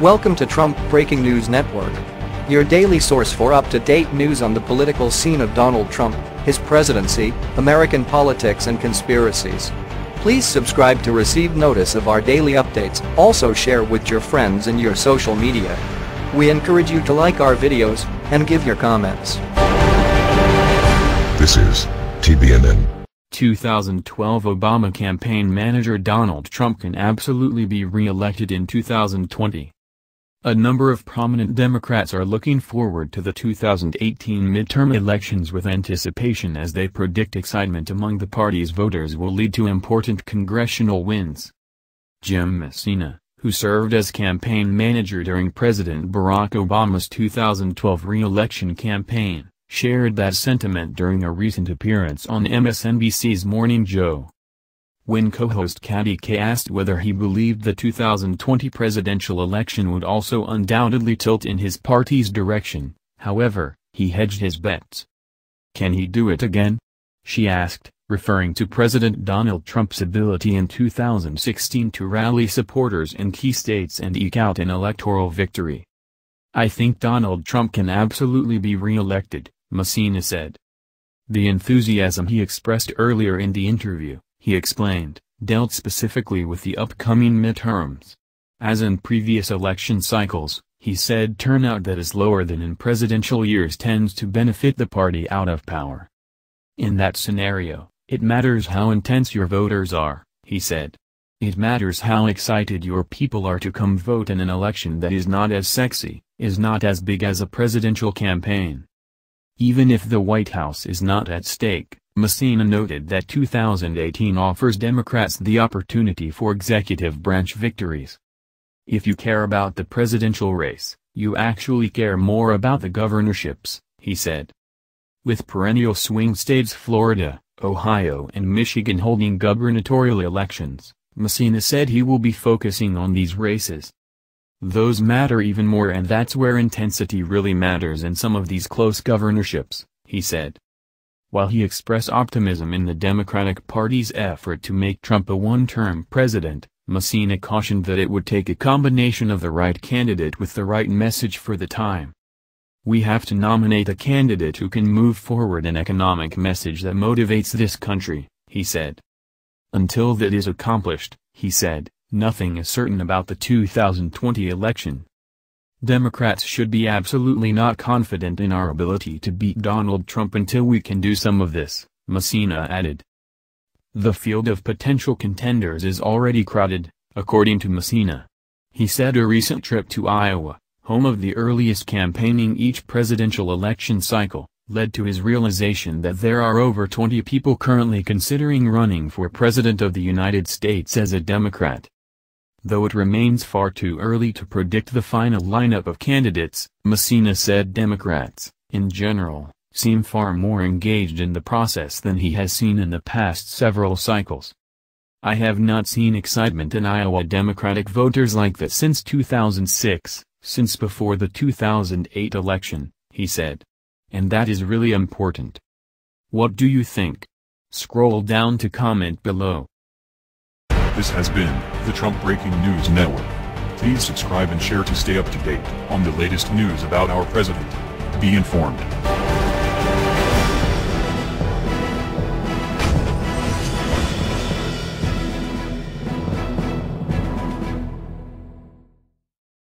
Welcome to Trump Breaking News Network, your daily source for up-to-date news on the political scene of Donald Trump, his presidency, American politics and conspiracies. Please subscribe to receive notice of our daily updates. Also share with your friends and your social media. We encourage you to like our videos and give your comments. This is TBNN. 2012 Obama campaign manager Donald Trump can absolutely be re-elected in 2020. A number of prominent Democrats are looking forward to the 2018 midterm elections with anticipation, as they predict excitement among the party's voters will lead to important congressional wins. Jim Messina, who served as campaign manager during President Barack Obama's 2012 re-election campaign, shared that sentiment during a recent appearance on MSNBC's Morning Joe. When co-host Kathy Kay asked whether he believed the 2020 presidential election would also undoubtedly tilt in his party's direction, however, he hedged his bets. "Can he do it again?" she asked, referring to President Donald Trump's ability in 2016 to rally supporters in key states and eke out an electoral victory. "I think Donald Trump can absolutely be re-elected," Messina said. The enthusiasm he expressed earlier in the interview, he explained, dealt specifically with the upcoming midterms. As in previous election cycles, he said turnout that is lower than in presidential years tends to benefit the party out of power. "In that scenario, it matters how intense your voters are," he said. "It matters how excited your people are to come vote in an election that is not as sexy, is not as big as a presidential campaign." Even if the White House is not at stake, Messina noted that 2018 offers Democrats the opportunity for executive branch victories. "If you care about the presidential race, you actually care more about the governorships," he said. With perennial swing states Florida, Ohio and Michigan holding gubernatorial elections, Messina said he will be focusing on these races. "Those matter even more, and that's where intensity really matters in some of these close governorships," he said. While he expressed optimism in the Democratic Party's effort to make Trump a one-term president, Messina cautioned that it would take a combination of the right candidate with the right message for the time. "We have to nominate a candidate who can move forward an economic message that motivates this country," he said. "Until that is accomplished," he said, "nothing is certain about the 2020 election. Democrats should be absolutely not confident in our ability to beat Donald Trump until we can do some of this," Messina added. The field of potential contenders is already crowded, according to Messina. He said a recent trip to Iowa, home of the earliest campaigning each presidential election cycle, led to his realization that there are over 20 people currently considering running for President of the United States as a Democrat. Though it remains far too early to predict the final lineup of candidates, Messina said Democrats, in general, seem far more engaged in the process than he has seen in the past several cycles. "I have not seen excitement in Iowa Democratic voters like that since 2006, since before the 2008 election," he said. "And that is really important. What do you think?" Scroll down to comment below. This has been the Trump Breaking News Network. Please subscribe and share to stay up to date on the latest news about our president. Be informed.